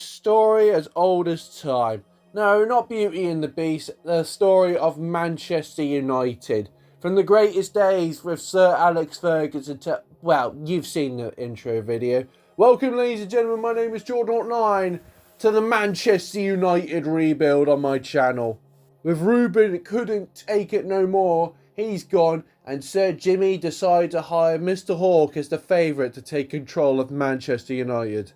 Story as old as time. No, not Beauty and the Beast, the story of Manchester United. From the greatest days with Sir Alex Ferguson to, well, you've seen the intro video. Welcome, ladies and gentlemen, my name is Jordan09 to the Manchester United rebuild on my channel. With Ruben couldn't take it no more, he's gone, and Sir Jimmy decided to hire Mr. Hawk as the favourite to take control of Manchester United.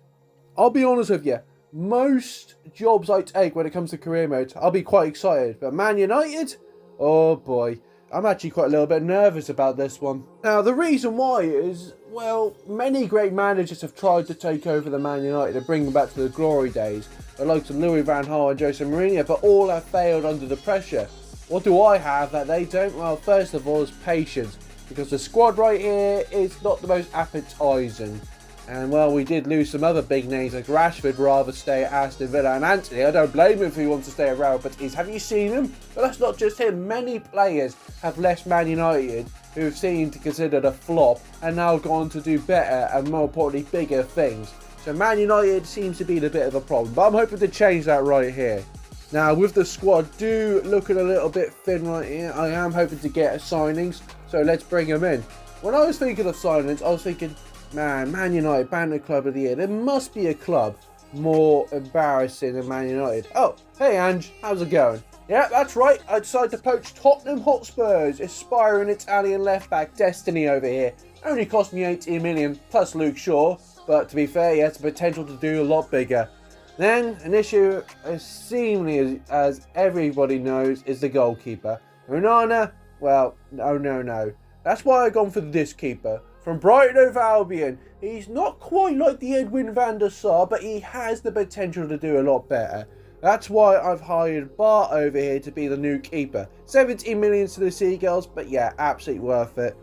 I'll be honest with you, most jobs I take when it comes to career mode, I'll be quite excited. But Man United? Oh boy. I'm actually quite a little bit nervous about this one. Now, the reason why is, well, many great managers have tried to take over the Man United and bring them back to the glory days. The likes of Louis van Gaal and Jose Mourinho, but all have failed under the pressure. What do I have that they don't? Well, first of all is patience. Because the squad right here is not the most appetising. And, well, we did lose some other big names like Rashford rather stay at Aston Villa, and Anthony, I don't blame him if he wants to stay at Real, but have you seen him? But that's not just him. Many players have left Man United who've seemed to consider a flop and now gone to do better and more importantly bigger things. So Man United seems to be a bit of a problem, but I'm hoping to change that right here. Now, with the squad looking a little bit thin right here, I am hoping to get signings, so let's bring them in. When I was thinking of signings, I was thinking, Man United, Banner Club of the Year. There must be a club more embarrassing than Man United. Oh, hey Ange, how's it going? Yeah, that's right. I decided to poach Tottenham Hotspur's aspiring Italian left-back Destiny over here. Only cost me 18 million plus Luke Shaw, but to be fair, he has the potential to do a lot bigger. Then, an issue as seemingly as everybody knows is the goalkeeper. Onana, well, no. That's why I've gone for this keeper. From Brighton Hove Albion, he's not quite like the Edwin van der Sar, but he has the potential to do a lot better. That's why I've hired Bart over here to be the new keeper. 17 million to the Seagulls, but yeah, absolutely worth it.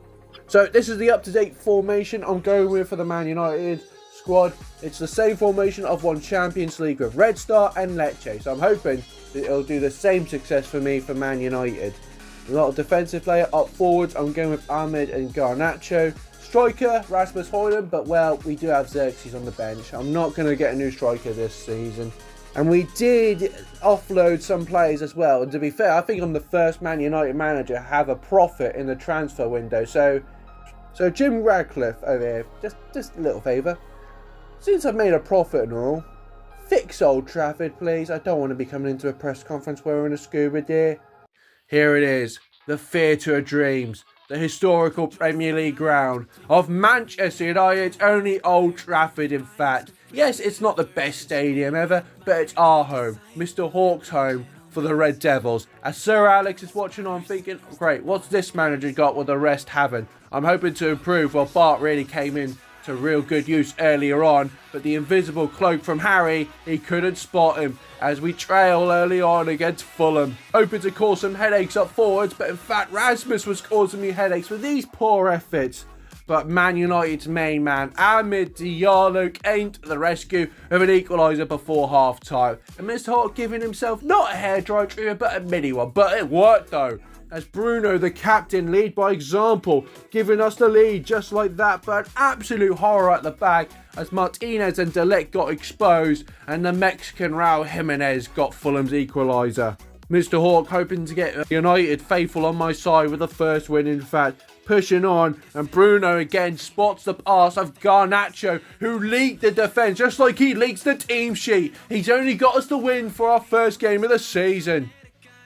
So this is the up-to-date formation I'm going with for the Man United squad. It's the same formation I've won Champions League with Red Star and Lecce, so I'm hoping that it'll do the same success for me for Man United. A lot of defensive player up forwards, I'm going with Ahmed and Garnacho. Striker, Rasmus Højlund, but well, we do have Xerxes on the bench. I'm not going to get a new striker this season. And we did offload some players as well. And to be fair, I think I'm the first Man United manager to have a profit in the transfer window. So Jim Ratcliffe over here, just a little favour. Since I've made a profit and all, fix Old Trafford, please. I don't want to be coming into a press conference wearing a scuba gear. Here it is, the Theatre of Dreams. The historical Premier League ground of Manchester United's only Old Trafford, in fact. Yes, it's not the best stadium ever, but it's our home, Mr. Hawk's home for the Red Devils. As Sir Alex is watching on thinking, great, what's this manager got what the rest haven't? I'm hoping to improve. Well, Bart really came in to real good use earlier on, but the invisible cloak from Harry, he couldn't spot him as we trail early on against Fulham. Hoping to cause some headaches up forwards, but in fact Rasmus was causing me headaches with these poor efforts. But Man United's main man, Amid Diallo, came to the rescue with an equaliser before half-time. And Mr. Hawk giving himself not a hairdryer treatment, but a mini one. But it worked though, as Bruno, the captain, lead by example, giving us the lead just like that. But an absolute horror at the back as Martinez and Delect got exposed and the Mexican Raul Jimenez got Fulham's equaliser. Mr. Hawk hoping to get United faithful on my side with the first win, in fact. Pushing on, and Bruno again spots the pass of Garnacho, who leaked the defence just like he leaks the team sheet. He's only got us the win for our first game of the season.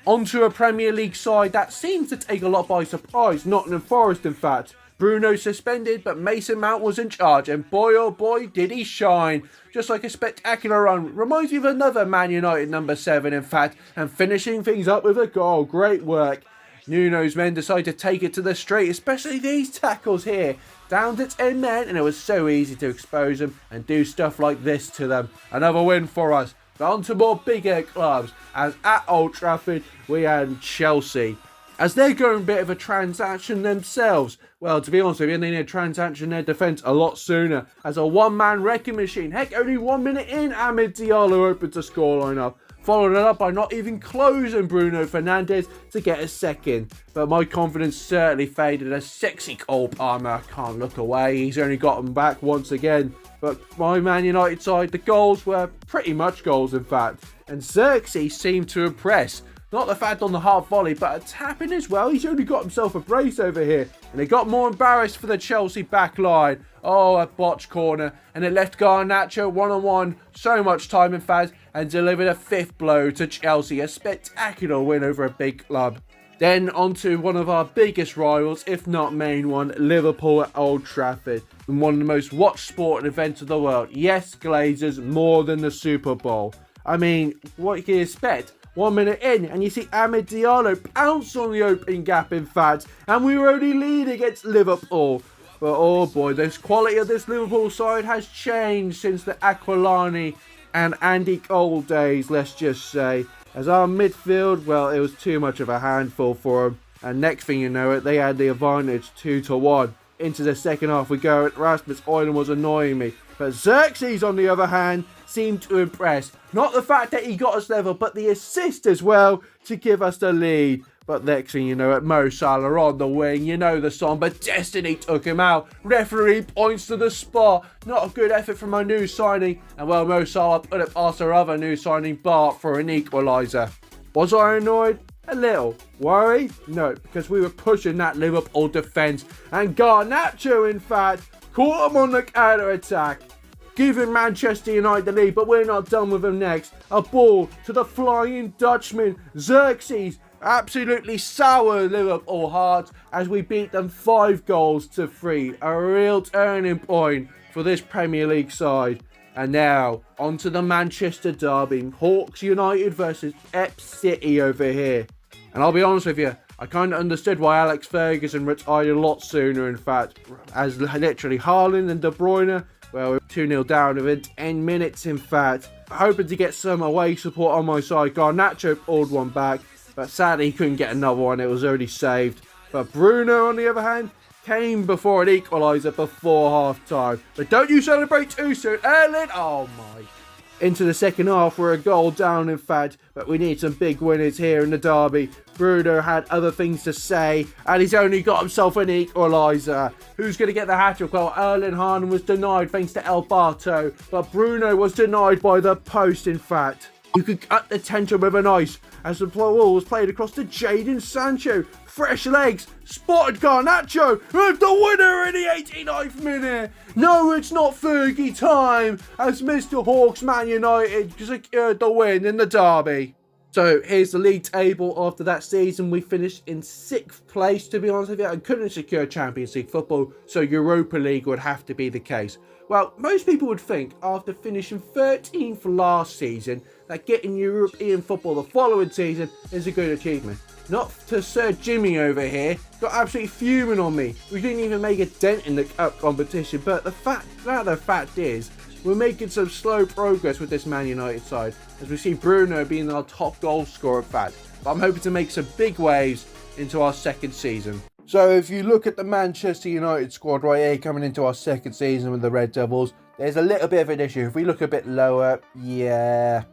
Onto a Premier League side that seems to take a lot by surprise, Nottingham Forest in fact. Bruno suspended, but Mason Mount was in charge, and boy oh boy did he shine. Just like a spectacular run. Reminds me of another Man United number 7 in fact, and finishing things up with a goal. Great work. Nuno's men decide to take it to the straight, especially these tackles here. Down to 10 men, and it was so easy to expose them and do stuff like this to them. Another win for us. But on to more bigger clubs, as at Old Trafford we had Chelsea. As they're going a bit of a transaction themselves. Well, to be honest with you, they need a transaction their defence a lot sooner. As a one-man wrecking machine. Heck, only 1 minute in, Amid Diallo opened the scoreline up. followed it up by not even closing Bruno Fernandes to get a second. But my confidence certainly faded as sexy Cole Palmer can't look away. He's only gotten back once again. But my Man United side, the goals were pretty much goals in fact. And Xerxes seemed to impress. Not the fact on the half volley, but a tapping as well. He's only got himself a brace over here. And it got more embarrassed for the Chelsea back line. Oh, a botched corner. And it left Garnacho one-on-one. So much time in fact. And delivered a fifth blow to Chelsea. A spectacular win over a big club. Then on to one of our biggest rivals, if not main one, Liverpool at Old Trafford. And one of the most watched sporting events of the world. Yes, Glazers, more than the Super Bowl. I mean, what can you expect? 1 minute in, and you see Amad Diallo pounce on the opening gap, in fact, and we were only leading against Liverpool. But oh boy, the quality of this Liverpool side has changed since the Aquilani and Andy Cole days, let's just say. As our midfield, well, it was too much of a handful for them. And next thing you know it, they had the advantage 2-1. Into the second half we go, and Rasmus Højlund was annoying me. But Xerxes, on the other hand, seemed to impress. Not the fact that he got us level, but the assist as well to give us the lead. But next thing you know it, Mo Salah on the wing. You know the song, but destiny took him out. Referee points to the spot. Not a good effort from our new signing. And well, Mo Salah put it past our other new signing, Bart, for an equaliser. Was I annoyed? A little. Worried? No, because we were pushing that Liverpool defence. And Garnacho, in fact, caught him on the counter-attack. Giving Manchester United the lead, but we're not done with them next. A ball to the Flying Dutchman, Xerxes. Absolutely sour Liverpool hearts as we beat them 5-3. A real turning point for this Premier League side. And now, on to the Manchester derby. Hawks United versus Ep City over here. And I'll be honest with you, I kind of understood why Alex Ferguson retired a lot sooner, in fact. As literally Haaland and De Bruyne, well, we're 2-0 down within 10 minutes, in fact. Hoping to get some away support on my side. Garnacho pulled one back, but sadly he couldn't get another one. It was already saved. But Bruno, on the other hand, came before an equaliser before half-time. But don't you celebrate too soon, Erling! Oh my. Into the second half, we're a goal down, in fact, but we need some big winners here in the derby. Bruno had other things to say, and he's only got himself an equaliser. Who's going to get the hat-trick? Well, Erling Haaland was denied thanks to El Bato, but Bruno was denied by the post, in fact. You could cut the tension with an ice as the ball was played across to Jadon Sancho. Fresh legs, spotted Garnacho with the winner in the 89th minute. No, it's not Fergie time as Mr. Hawks Man United secured the win in the derby. So here's the league table after that season. We finished in 6th place, to be honest with you, and couldn't secure Champions League football, so Europa League would have to be the case. Well, most people would think after finishing 13th last season that getting European football the following season is a good achievement. Not to Sir Jimmy over here, got absolutely fuming on me. We didn't even make a dent in the cup competition, but the fact is, we're making some slow progress with this Man United side, as we see Bruno being our top goal scorer, in fact. But I'm hoping to make some big waves into our second season. So if you look at the Manchester United squad right here coming into our second season with the Red Devils, there's a little bit of an issue. If we look a bit lower, yeah.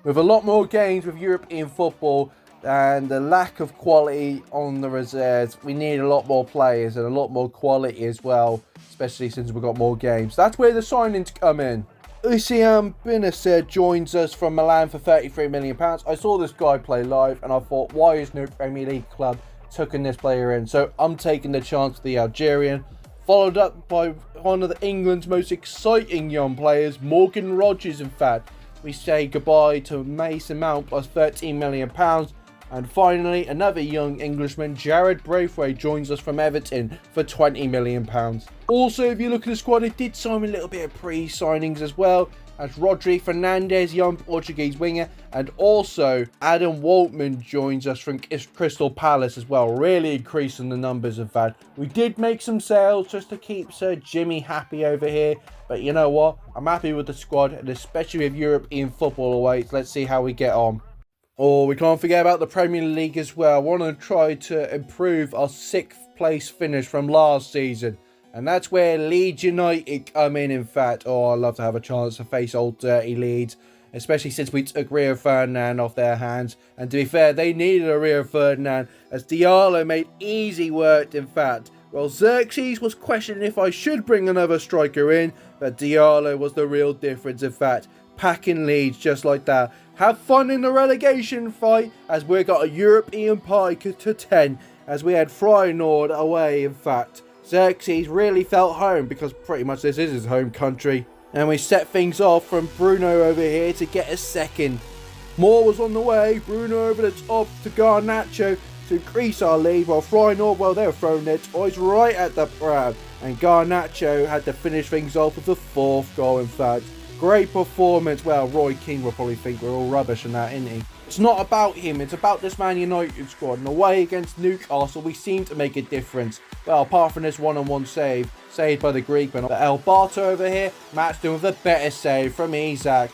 With a lot more games with European football and the lack of quality on the reserves, we need a lot more players and a lot more quality as well, especially since we've got more games. That's where the signings come in. Usiam Binacer joins us from Milan for £33 million. I saw this guy play live and I thought, why is no Premier League club taking this player in? So I'm taking the chance with the Algerian, followed up by one of England's most exciting young players, Morgan Rogers, in fact. We say goodbye to Mason Mount plus £13 million. And finally, another young Englishman, Jared Braithwaite, joins us from Everton for £20 million. Also, if you look at the squad, it did sign a little bit of pre-signings as well, as Rodri Fernandes, young Portuguese winger, and also Adam Waltman joins us from Crystal Palace as well, really increasing the numbers of that. We did make some sales just to keep Sir Jimmy happy over here, but you know what? I'm happy with the squad, and especially with European football awaits. Let's see how we get on. Oh, we can't forget about the Premier League as well. I want to try to improve our 6th place finish from last season. And that's where Leeds United come in fact. Oh, I'd love to have a chance to face old dirty Leeds. especially since we took Rio Ferdinand off their hands. And to be fair, they needed a Rio Ferdinand, as Diallo made easy work, in fact. Well, Xerxes was questioning if I should bring another striker in, but Diallo was the real difference, in fact. Packing leads just like that. Have fun in the relegation fight, as we got a European party to 10, as we had Feyenoord away, in fact. Xerxes really felt home, because pretty much this is his home country. And we set things off from Bruno over here to get a second. More was on the way. Bruno over the top to Garnacho to increase our lead, while Feyenoord, well, they were throwing their toys right at the pram. And Garnacho had to finish things off with the 4th goal, in fact. Great performance. Well, Roy Keane will probably think we're all rubbish in that, isn't he? It's not about him, it's about this Man United squad. And away against Newcastle, we seem to make a difference. Well, apart from this one-on-one save, saved by the Greekman. But El Barto over here, matched him with a better save from Isak.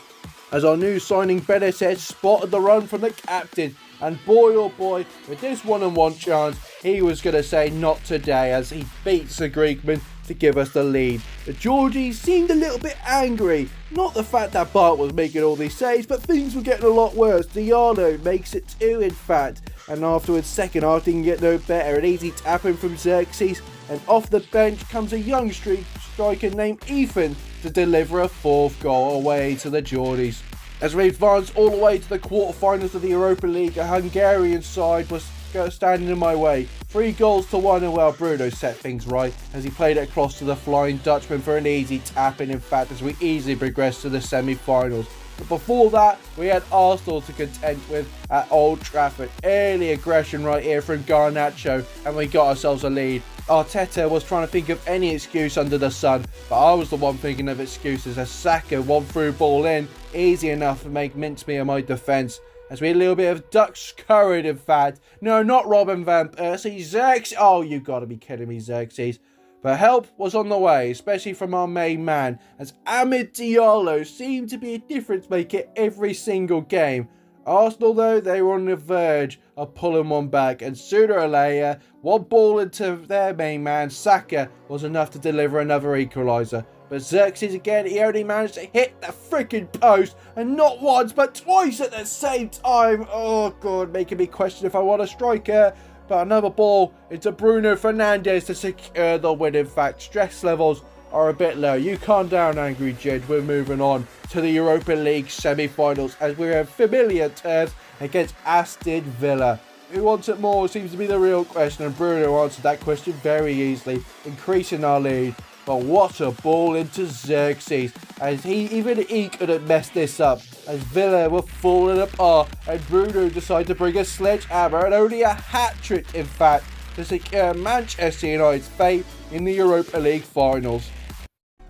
As our new signing Benitez spotted the run from the captain. And boy oh boy, with this one-on-one chance, he was going to say not today, as he beats the Greekman to give us the lead. The Georgies seemed a little bit angry. Not the fact that Bart was making all these saves, but things were getting a lot worse. Diallo makes it 2, in fact. And afterwards, second half didn't get no better. An easy tapping from Xerxes. And off the bench comes a young striker named Ethan to deliver a 4th goal away to the Geordies. As we advanced all the way to the quarterfinals of the Europa League, a Hungarian side was standing in my way. 3 goals to 1, and well, Bruno set things right as he played it across to the Flying Dutchman for an easy tap-in, in fact, as we easily progressed to the semi-finals. But before that, we had Arsenal to contend with at Old Trafford. Early aggression right here from Garnacho, and we got ourselves a lead. Arteta was trying to think of any excuse under the sun, but I was the one thinking of excuses, as Saka, one through ball in, easy enough to make mincemeat of my defence. As we had a little bit of Dutch courage, in fact. No, not Robin van Persie. Xerxes. Oh, you gotta be kidding me, Xerxes. But help was on the way, especially from our main man, as Amid Diallo seemed to be a difference maker every single game. Arsenal, though, they were on the verge of pulling one back, and sooner or later, one ball into their main man, Saka, was enough to deliver another equaliser. But Xerxes again, he only managed to hit the freaking post, and not once, but twice at the same time. Oh, God, making me question if I want a striker. But another ball into Bruno Fernandes to secure the win. In fact, stress levels are a bit low. You calm down, Angry Judge. We're moving on to the Europa League semi-finals, as we're in familiar terms against Aston Villa. Who wants it more seems to be the real question, and Bruno answered that question very easily, increasing our lead. But what a ball into Xerxes, as even he could have messed this up, as Villa were falling apart, and Bruno decided to bring a sledgehammer, and only a hat-trick, in fact, to secure Manchester United's fate in the Europa League finals.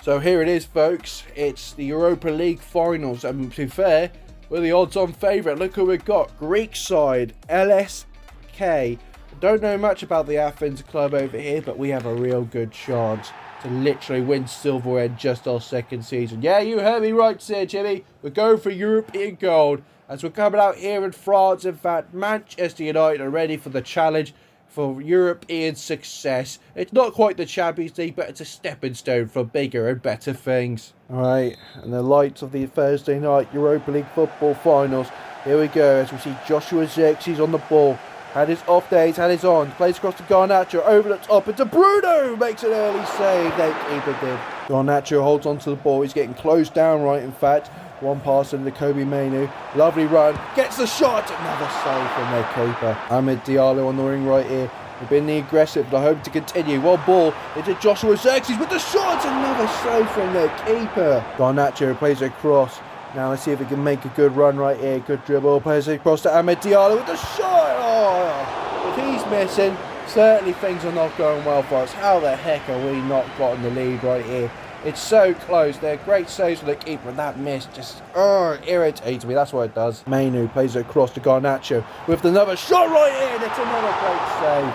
So here it is, folks. It's the Europa League finals, and to be fair, we're the odds-on favourite. Look who we've got. Greek side, LSK. Don't know much about the Athens club over here, but we have a real good chance to literally win silverware in just our second season. Yeah, you heard me right, Sir Jimmy. We're going for European gold, as we're coming out here in France. In fact, Manchester United are ready for the challenge for European success. It's not quite the Champions League, but it's a stepping stone for bigger and better things. Alright, and the lights of the Thursday night Europa League football finals. Here we go, as we see Joshua Xerxes on the ball. Had his off days, had his on. Plays across to Garnacho, over the top, into Bruno! Makes an early save, the keeper did. Garnacho holds onto the ball, he's getting closed down right, in fact. One pass into Kobe Mainu. Lovely run, gets the shot! Another save from their keeper. Amid Diallo on the wing right here. They've been the aggressive, they're hoping to continue. One ball into Joshua Xerxes with the shot! Another save from their keeper. Garnacho plays across. Now let's see if he can make a good run right here. Good dribble. Plays it across to Amid Diallo with the shot. Oh, if he's missing, certainly things are not going well for us. How the heck are we not gotten the lead right here? It's so close. They're great saves for the keeper, and that miss just irritates me. That's what it does. Mainu plays it across to Garnacho with another shot right in. It's another great save.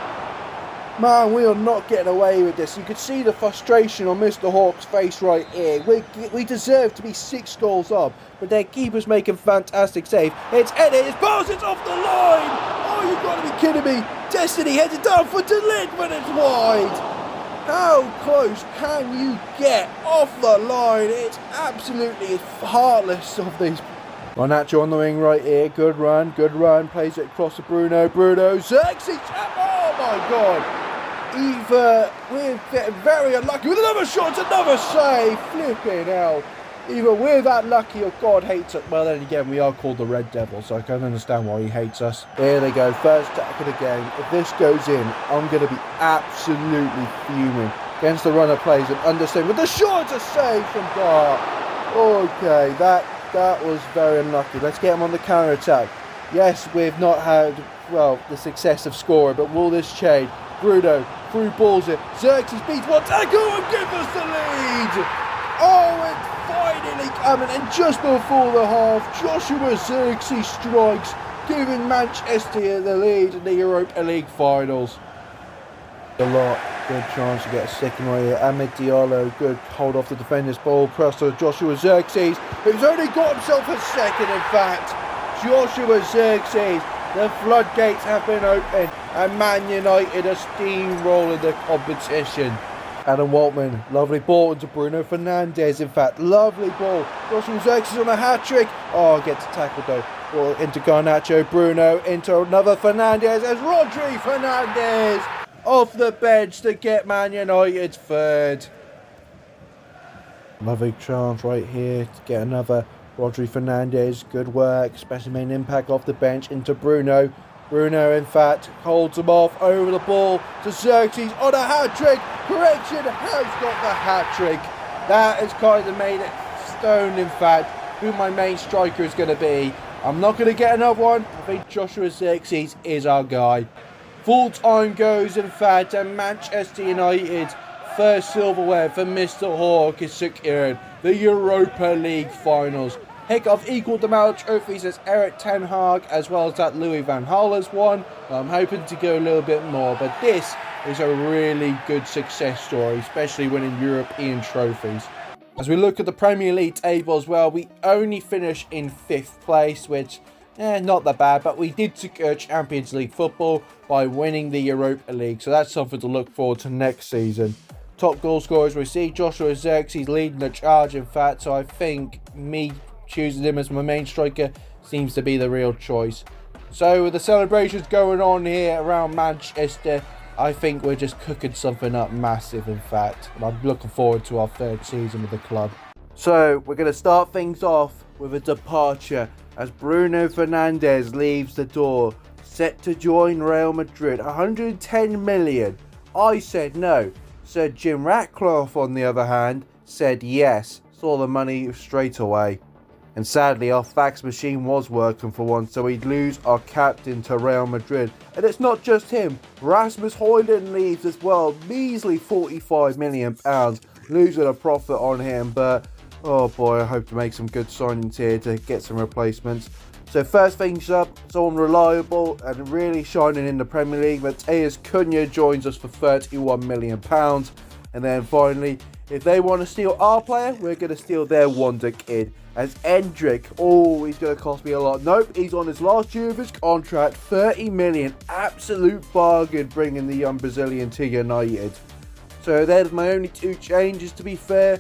Man, we are not getting away with this. You could see the frustration on Mr. Hawk's face right here. We deserve to be 6 goals up, but their keeper's making fantastic save. It's headed, it's passed, it's off the line! Oh, you've got to be kidding me! Destiny heads it down for Delict, but it's wide! How close can you get off the line? It's absolutely heartless of these Garnacho on the wing right here. Good run. Plays it across to Bruno. Xerxes. Oh my God. Either we're getting very unlucky with another shot, another save. Flipping hell. Either we're that lucky or God hates us. Well, then again, we are called the Red Devil, so I can understand why he hates us. Here they go. First tackle of the game. If this goes in, I'm going to be absolutely fuming. Against the runner plays and understand. With the shot, a save from Gar. Okay, that was very unlucky. Let's get him on the counter-attack. Yes, we've not had, well, the success of scoring, but will this change? Bruno, through balls it. Xerxes beats one tackle and give us the lead! Oh, it's finally coming, and just before the half, Joshua Xerxes strikes, giving Manchester the lead in the Europa League finals. A lot. Good chance to get a second right here. Amad Diallo, good hold off the defender's ball. Cross to Joshua Xerxes, who's only got himself a second, in fact. Joshua Xerxes, the floodgates have been opened, and Man United are steamrolling the competition. Adam Waltman, lovely ball into Bruno Fernandes, in fact, lovely ball. Joshua Xerxes on a hat-trick. Oh, gets tackled though. Ball into Garnacho, Bruno, into another Fernandes, as Rodri Fernandes off the bench to get Man United third. Lovely chance right here to get another Rodri Fernandes. Good work, especially main impact off the bench into Bruno. Bruno, in fact, holds him off over the ball to Xerxes on a hat-trick. Correction, has got the hat-trick. That has kind of made it stone, in fact, who my main striker is going to be. I'm not going to get another one. I think Joshua Xerxes is our guy. Full time goes, in fact, and Manchester United's first silverware for Mr. Hawk is secured. The Europa League finals. Heck, I've equalled the amount of trophies as Erik ten Hag, as well as that Louis van Gaal has won. I'm hoping to go a little bit more, but this is a really good success story, especially winning European trophies. As we look at the Premier League table as well, we only finished in 5th place, which not that bad, but we did secure Champions League football by winning the Europa League, so that's something to look forward to next season. Top goal scorers we see Joshua Xerxes leading the charge, in fact, so I think me choosing him as my main striker seems to be the real choice. So with the celebrations going on here around Manchester, I think we're just cooking something up massive, in fact, and I'm looking forward to our 3rd season with the club. So we're going to start things off with a departure as Bruno Fernandes leaves the door, set to join Real Madrid. 110 million. I said no. Sir Jim Ratcliffe, on the other hand, said yes. Saw the money straight away. And sadly, our fax machine was working for once, so we'd lose our captain to Real Madrid. And it's not just him. Rasmus Højlund leaves as well. Measly £45 million. Losing a profit on him, but oh boy, I hope to make some good signings here to get some replacements. So first things up, someone reliable and really shining in the Premier League. Matheus Cunha joins us for £31 million. And then finally, if they want to steal our player, we're going to steal their wonder kid. As Endrick, oh, he's going to cost me a lot. Nope, he's on his last year of his contract, 30 million. Absolute bargain bringing the young Brazilian to United. So there's my only 2 changes, to be fair.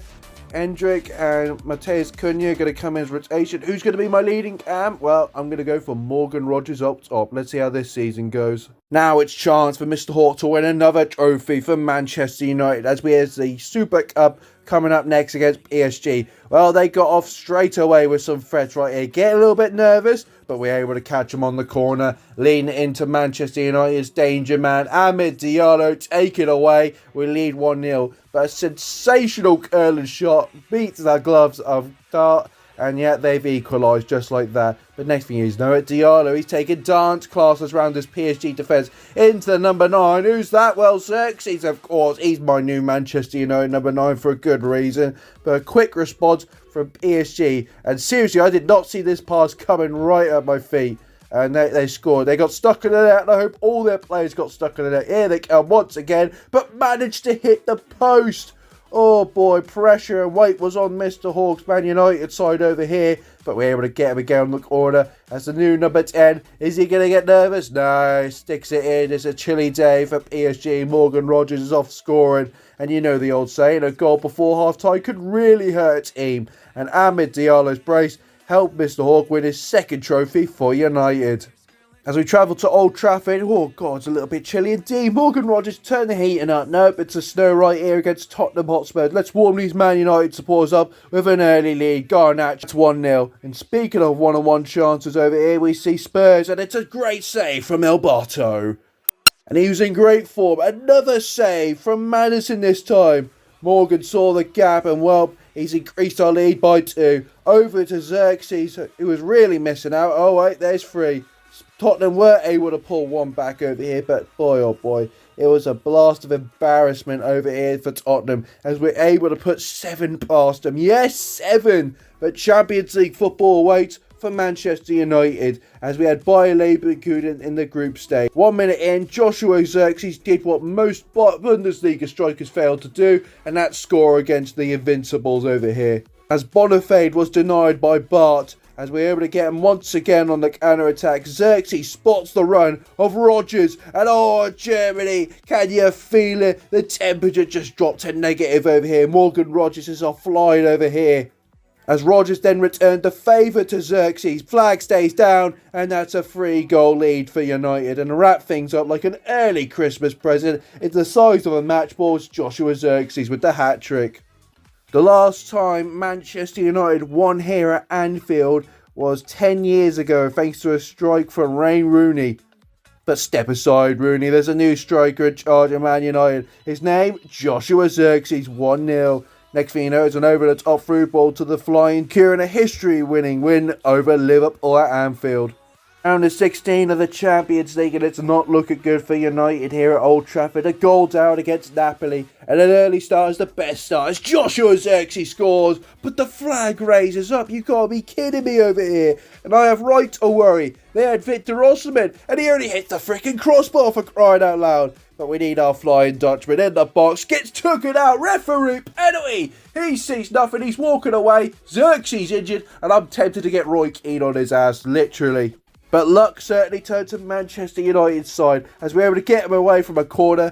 Endrick and Matheus Cunha are going to come in as rotation. Who's going to be my leading cam? Well, I'm going to go for Morgan Rogers up top. Let's see how this season goes. Now it's chance for Mr. Hawk to win another trophy for Manchester United, as we have the Super Cup coming up next against PSG. Well, they got off straight away with some threats right here. Get a little bit nervous, but we're able to catch them on the corner. Lean into Manchester United's danger man, Amad Diallo, take it away. We lead 1-0. But a sensational curling shot beats our gloves of dart. And yet they've equalised just like that. But next thing is, Noah Diallo, he's taking dance classes around this PSG defence into the number 9. Who's that? Well, Xerxes, of course. He's my new Manchester United number 9 for a good reason. But a quick response from PSG. And seriously, I did not see this pass coming right at my feet. And they scored. They got stuck in the net. And I hope all their players got stuck in the net. Here they come once again. But managed to hit the post. Oh boy, pressure and weight was on Mr. Hawk's Man United side over here, but we're able to get him again on the corner as the new number 10. Is he going to get nervous? No, sticks it in. It's a chilly day for PSG. Morgan Rogers is off scoring, and you know the old saying, a goal before half-time could really hurt a team. And Amad Diallo's brace helped Mr. Hawk win his second trophy for United. As we travel to Old Trafford, oh god, it's a little bit chilly indeed. Morgan Rogers turned the heating up. Nope, it's a snow right here against Tottenham Hotspur. Let's warm these Man United supporters up with an early lead. Garnacho 1-0. And speaking of one-on-one chances over here, we see Spurs, and it's a great save from Alberto. And he was in great form. Another save from Maddison this time. Morgan saw the gap and, well, he's increased our lead by 2. Over to Xerxes, who was really missing out. Oh, wait, there's 3. Tottenham were able to pull one back over here, but boy, oh boy, it was a blast of embarrassment over here for Tottenham as we're able to put 7 past them. Yes, 7! But Champions League football awaits for Manchester United as we had Bayer Leverkusen in the group stage. 1 minute in, Joshua Xerxes did what most Bundesliga strikers failed to do, and that's score against the Invincibles over here. As Bonifade was denied by Bart, as we're able to get him once again on the counter-attack. Xerxes spots the run of Rogers. And oh, Germany, can you feel it? The temperature just dropped to negative over here. Morgan Rogers is offline over here. As Rogers then returned the favour to Xerxes. Flag stays down, and that's a 3-goal lead for United. And to wrap things up like an early Christmas present, it's the size of a match ball. It's Joshua Xerxes with the hat-trick. The last time Manchester United won here at Anfield was 10 years ago thanks to a strike from Wayne Rooney. But step aside, Rooney, there's a new striker in charge of Man United. His name, Joshua Xerxes, 1-0. Next thing you know, it's an over-the-top through ball to the Flying Cure and a history-winning win over Liverpool at Anfield. Round of 16 of the Champions League, and it's not looking good for United here at Old Trafford. A goal down against Napoli, and an early start is the best start as Joshua Xerxes scores, but the flag raises up. You can't be kidding me over here, and I have right to worry. They had Victor Osimhen, and he only hit the freaking crossbar for crying out loud. But we need our Flying Dutchman in the box. Gets taken out. Referee penalty. He sees nothing. He's walking away. Xerxes injured, and I'm tempted to get Roy Keane on his ass, literally. But luck certainly turned to Manchester United's side as we're able to get him away from a corner.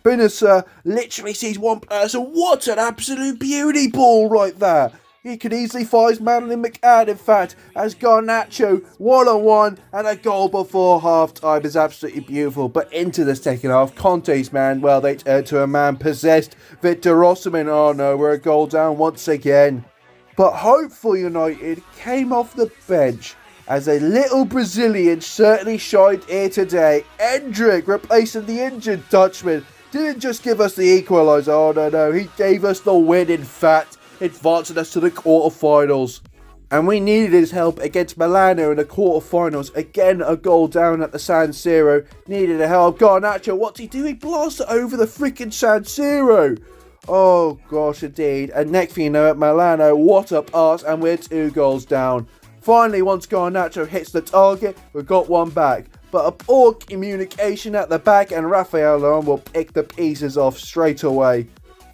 Binessa literally sees one person. What an absolute beauty ball right there. He could easily find Madeline McCann, in fact, as Garnacho 1-on-1 and a goal before half-time is absolutely beautiful. But into the second half, Conte's man, well, they turned to a man possessed. Victor Osimhen, oh no, we're a goal down once again. But hopeful United came off the bench as a little Brazilian certainly shined here today. Endrick replacing the injured Dutchman. Didn't just give us the equaliser, oh no, he gave us the win, in fact, advancing us to the quarterfinals. And we needed his help against Milano in the quarterfinals. Again, a goal down at the San Siro. Needed a help. Garnacho, what's he do? He blasts it over the freaking San Siro. Oh gosh, indeed. And next thing you know, at Milano, what a pass, and we're 2 goals down. Finally, once Garnacho hits the target, we've got one back. But a poor communication at the back, and Rafael Leon will pick the pieces off straight away.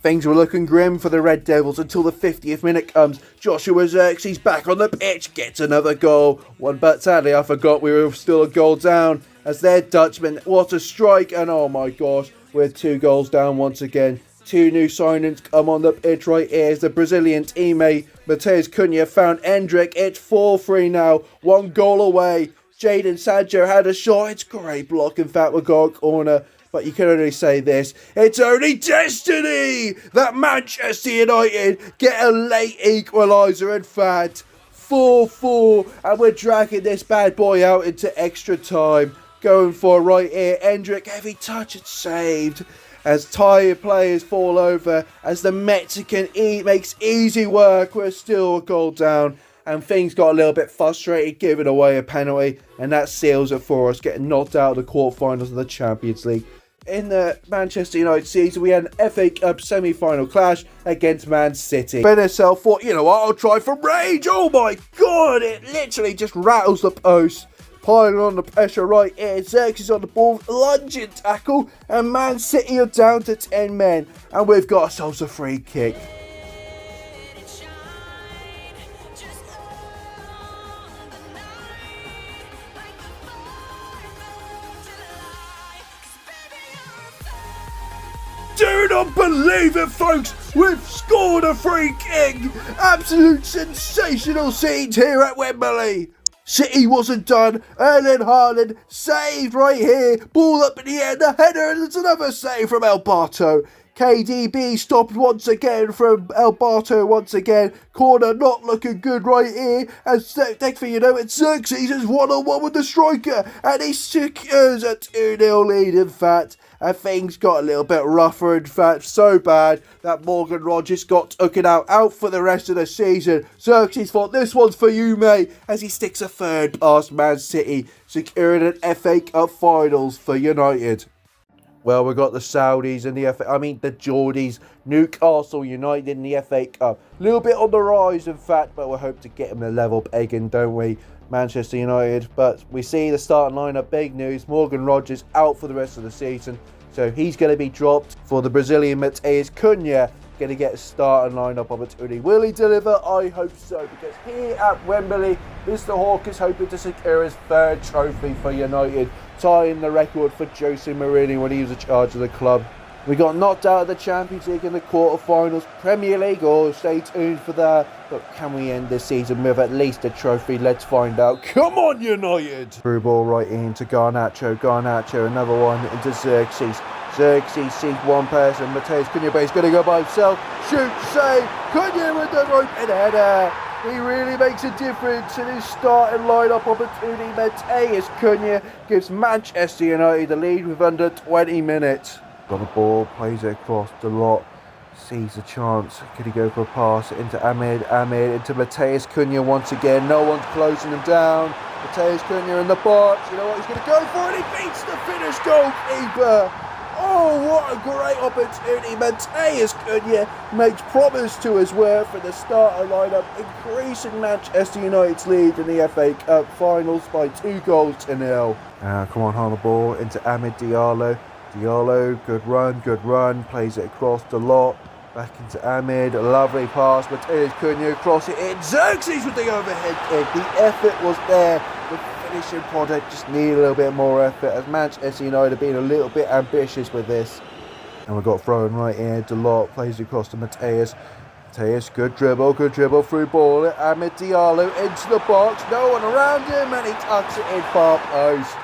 Things were looking grim for the Red Devils until the 50th minute comes. Joshua Xerxes back on the pitch, gets another goal. But sadly, I forgot we were still a goal down as their Dutchman. What a strike, and oh my gosh, we're 2 goals down once again. 2 new signings come on the pitch right here as the Brazilian teammate Matheus Cunha found Endrick. It's 4-3 now, 1 goal away. Jadon Sancho had a shot. It's great block, in fact, we got a corner. But you can only say this, it's only destiny that Manchester United get a late equaliser, in fact. 4-4, and we're dragging this bad boy out into extra time. Going for right here, Endrick, heavy touch, it's saved. As tired players fall over, as the Mexican makes easy work, we're still a goal down. And things got a little bit frustrated, giving away a penalty, and that seals it for us, getting knocked out of the quarterfinals of the Champions League. In the Manchester United season, we had an FA Cup semi-final clash against Man City. Benessel thought, you know what, I'll try for rage. Oh my god, it literally just rattles the post. Piling on the pressure right here. Xerxes on the ball, lunging tackle, and Man City are down to 10 men. And we've got ourselves a free kick. Do not believe it, folks! We've scored a free kick! Absolute sensational scenes here at Wembley! City wasn't done, Erling Haaland saved right here, ball up in the air, the header, and it's another save from Alberto. KDB stopped once again from Alberto once again, corner not looking good right here, and next thing you know, it's Xerxes is one-on-one with the striker, and he secures a 2-0 lead in fact. And things got a little bit rougher, in fact, so bad that Morgan Rogers got taken out for the rest of the season. Xerxes thought, this one's for you, mate, as he sticks a third past Man City, securing an FA Cup finals for United. Well, we got the Saudis and the the Geordies, Newcastle United in the FA Cup. A little bit on the rise, in fact, but we hope to get them a level pegging, don't we? Manchester United, but we see the starting lineup, big news, Morgan Rogers out for the rest of the season, so he's going to be dropped for the Brazilian Matheus Cunha, going to get a starting lineup opportunity. Will he deliver? I hope so, because here at Wembley, Mr. Hawk is hoping to secure his third trophy for United, tying the record for Jose Mourinho when he was in charge of the club. We got knocked out of the Champions League in the quarterfinals, Premier League, stay tuned for that. But can we end this season with at least a trophy? Let's find out. Come on, United! Through ball right into Garnacho. Garnacho, another one into Xerxes. Xerxes sees one person. Matheus Cunha is going to go by himself. Shoot, save. Cunha with the rope and header. He really makes a difference in his starting lineup opportunity. Matheus Cunha gives Manchester United the lead with under 20 minutes. Got the ball, plays it across the lot, sees a chance. Could he go for a pass into Ahmed into Matheus Cunha once again. No one's closing him down. Matheus Cunha in the box. You know what he's going to go for, and he beats the Finnish goalkeeper. Oh, what a great opportunity. Matheus Cunha makes promise to his word for the starter lineup, increasing Manchester United's lead in the FA Cup finals by 2-0. Come on, on the ball into Amid Diallo. Diallo, good run, plays it across the lot, back into Ahmed, a lovely pass, Matheus Cunha, cross it in, Xerxes with the overhead kick, the effort was there, the finishing product just needed a little bit more effort, as Manchester United have been a little bit ambitious with this. And we've got thrown right here, Delort plays it across to Matheus, good dribble through ball, Ahmed Diallo into the box, no one around him, and he tucks it in far post.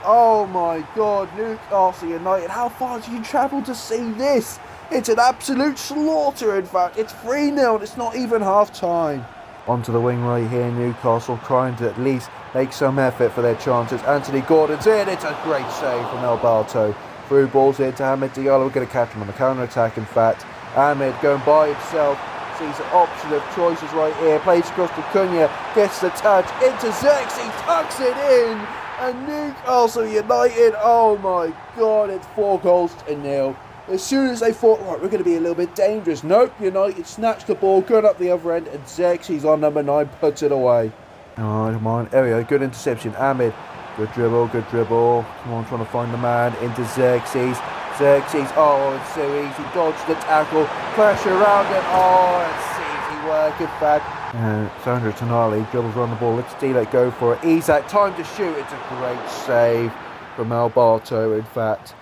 Oh my God, Newcastle United, how far do you travel to see this? It's an absolute slaughter, in fact. It's 3-0, it's not even half time. Onto the wing right here, Newcastle trying to at least make some effort for their chances. Anthony Gordon's in, it's a great save from Alberto. Through balls here to Ahmed Diallo, we're going to catch him on the counter-attack, in fact. Ahmed going by himself, sees an option of choices right here, plays across to Cunha, gets the touch into Xerxes, tucks it in. And Newcastle United, oh my God, it's 4-0. As soon as they thought, right, we're going to be a little bit dangerous. Nope, United snatched the ball, good up the other end, and Xerxes on number 9 puts it away. Oh, come on, there we go, good interception. Ahmed, good dribble. Come on, trying to find the man into Xerxes. Xerxes, oh, it's so easy, dodge the tackle, pressure around it, oh, it's easy work, in fact. Sandro Tonali dribbles on the ball, let's let go for it. Isak, time to shoot, it's a great save from Alberto, in fact.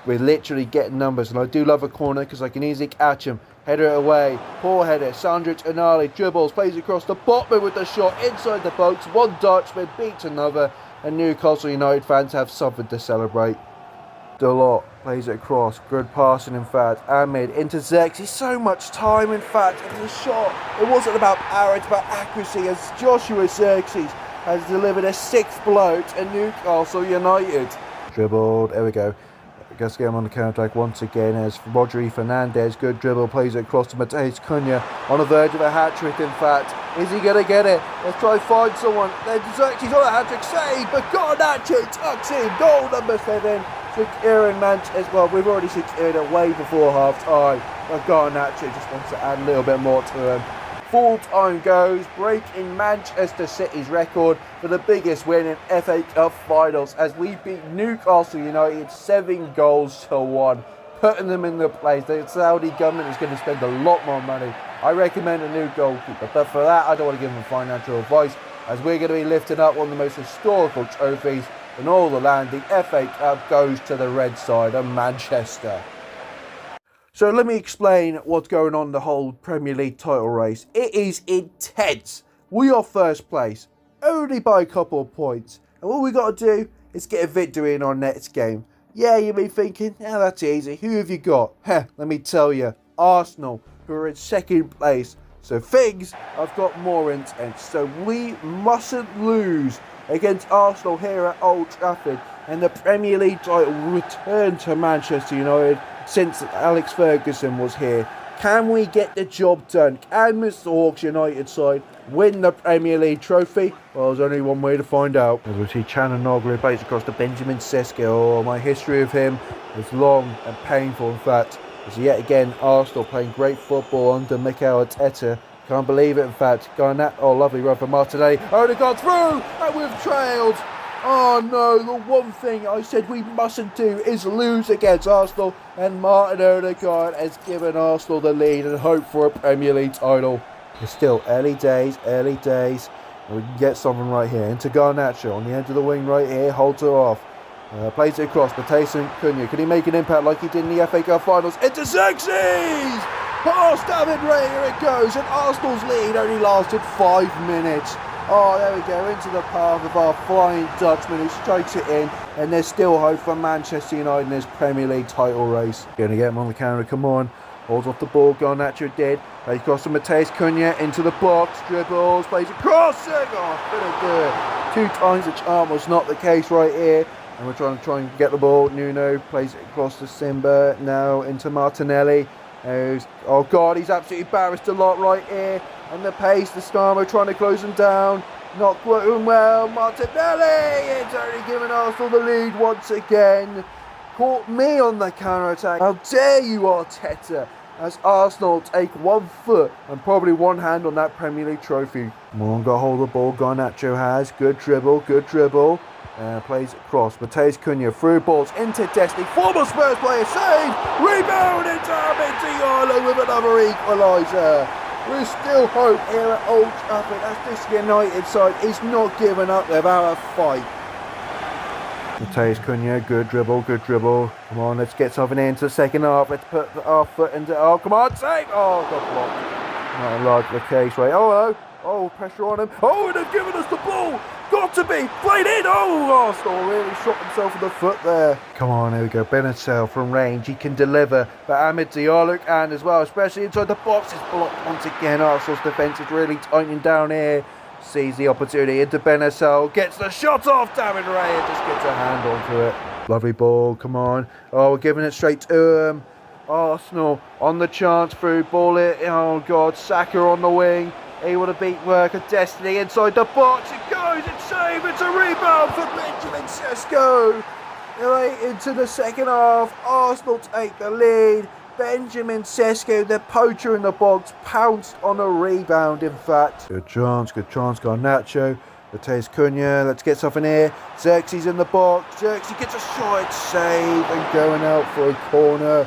We're literally getting numbers, and I do love a corner because I can easily catch him. Header it away, poor header, Sandro Tonali dribbles, plays across the bottom with the shot inside the box. One Dutchman beats another, and Newcastle United fans have something to celebrate. Delort plays it across, good passing, in fact. Ahmed into Xerxes, so much time, in fact. It was a shot, it wasn't about power, it's about accuracy, as Joshua Xerxes has delivered a 6th blow to Newcastle United. Dribbled, there we go. Let's get him on the counter-attack once again as Rodri Fernandez, good dribble, plays it across to Matheus Cunha on the verge of a hat-trick, in fact. Is he going to get it? Let's try to find someone. Xerxes on a hat-trick save, but Garnacho tucks in, goal number 7. Securing Manchester, well, we've already secured it way before half-time, but Garnacho just wants to add a little bit more to him. Full time goes, breaking Manchester City's record for the biggest win in FA Cup finals as we beat Newcastle United 7-1, putting them in the place. The Saudi government is going to spend a lot more money. I recommend a new goalkeeper, but for that I don't want to give them financial advice, as we're going to be lifting up one of the most historical trophies in all the land. The FA Cup goes to the red side of Manchester. So let me explain what's going on in the whole Premier League title race. It is intense. We are first place, only by a couple of points. And what we got to do is get a victory in our next game. Yeah, you may be thinking, yeah, that's easy. Who have you got? Heh, let me tell you. Arsenal, who are in second place. So things have got more intense. So we mustn't lose against Arsenal here at Old Trafford. And the Premier League title will return to Manchester United since Alex Ferguson was here. Can we get the job done? Can Mr. Hawks United side win the Premier League trophy? Well, there's only one way to find out. As we see Chananoglu plays across to Benjamin Sesko. Oh, my history of him is long and painful, in fact. As yet again, Arsenal playing great football under Mikel Arteta. Can't believe it, in fact. Oh, lovely run for Martinelli. Only got through, and we've trailed. Oh no, the one thing I said we mustn't do is lose against Arsenal, and Martin Odegaard has given Arsenal the lead and hope for a Premier League title. It's still early days, and we can get something right here. Into Garnacho on the end of the wing right here, holds her off. Plays it across, Matheus Cunha. Can he make an impact like he did in the FA Cup finals? Into Xerxes! Past David Raya it goes, and Arsenal's lead only lasted 5 minutes. Oh, there we go, into the path of our flying Dutchman who strikes it in, and there's still hope for Manchester United in this Premier League title race. Gonna get him on the counter, come on. Holds off the ball, Garnacho did. Plays across to Matheus Cunha, into the box, dribbles, plays across, couldn't do it. 2 times the charm was not the case right here. And we're trying to get the ball. Nuno plays it across to Simba, now into Martinelli. Oh God, he's absolutely embarrassed a lot right here. And the pace, the Starmo trying to close him down. Not working well. Martinelli! It's only given Arsenal the lead once again. Caught me on the counter-attack. How dare you, Arteta? As Arsenal take 1 foot and probably 1 hand on that Premier League trophy. Come on, got hold of the ball. Garnacho has. Good dribble, good dribble. Plays it across. Matheus Cunha through balls into Destiny. Former Spurs player saved. Rebound into Ahmed Diallo with another equaliser. There's still hope here at Old Trafford as this United side is not giving up without a fight. Matheus Cunha, good dribble, good dribble. Come on, let's get something into the second half. Let's put our foot into. Oh, come on, save! Oh, got blocked. Not like the case, right? Oh, hello. Oh, pressure on him. Oh, and they've given us the ball. Got to be played in. Oh, Arsenal really shot himself in the foot there. Come on, here we go. Benatel from range. He can deliver. But Ahmed Diallo can as well, especially inside the box. It's blocked once again. Arsenal's defence is really tightening down here. Sees the opportunity into Benatel. Gets the shot off. David Raya just gets a hand onto it. Lovely ball. Come on. Oh, we're giving it straight to him. Arsenal on the chance through. Ball it. Oh, God. Saka on the wing. Able to beat work of Destiny inside the box. It goes, it's saved, it's a rebound for Benjamin Sesko. Right into the second half, Arsenal take the lead. Benjamin Sesko, the poacher in the box, pounced on a rebound, in fact. Good chance, Garnacho. Matheus Cunha, let's get something here. Xerxes in the box, Xerxes gets a shot, it's saved and going out for a corner.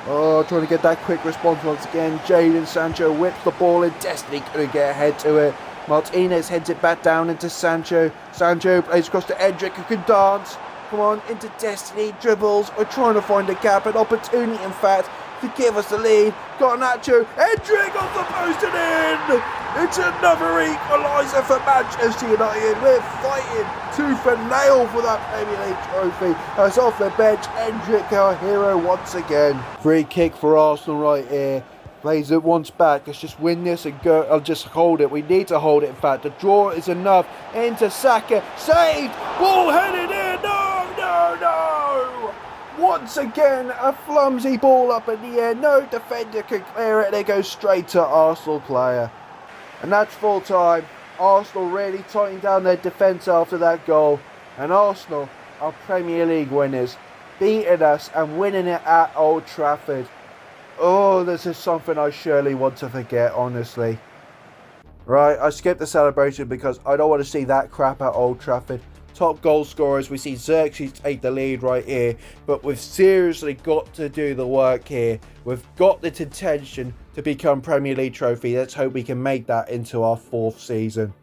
Oh, trying to get that quick response once again. Jadon Sancho whips the ball in. Destiny couldn't get ahead to it. Martinez heads it back down into Sancho. Sancho plays across to Edric, who can dance. Come on, into Destiny, dribbles. We're trying to find a gap, an opportunity, in fact, to give us the lead. Garnacho, Edric off the post and in! It's another equaliser for Manchester United. We're fighting tooth and nail for that Premier League trophy. As off the bench, Edric, our hero, once again. Free kick for Arsenal right here. Plays it once back. Let's just win this and go. I'll just hold it. We need to hold it, in fact. The draw is enough. Into Saka. Saved. Ball headed in. No. Once again, a flimsy ball up in the air. No defender can clear it. And it goes straight to Arsenal player. And that's full time. Arsenal really tightening down their defence after that goal. And Arsenal are Premier League winners. Beating us and winning it at Old Trafford. Oh, this is something I surely want to forget, honestly. Right, I skipped the celebration because I don't want to see that crap at Old Trafford. Top goal scorers, we see Xerxes take the lead right here. But we've seriously got to do the work here. We've got the intention to become Premier League trophy. Let's hope we can make that into our 4th season.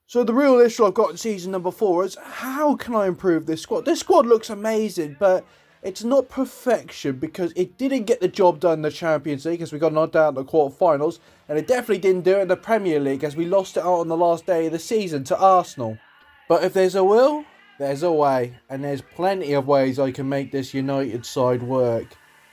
So the real issue I've got in season number 4 is how can I improve this squad? This squad looks amazing, but It's not perfection because it didn't get the job done in the Champions League as we got knocked out in the quarterfinals, and it definitely didn't do it in the Premier League as we lost it out on the last day of the season to Arsenal. But if there's a will, there's a way, and there's plenty of ways I can make this United side work.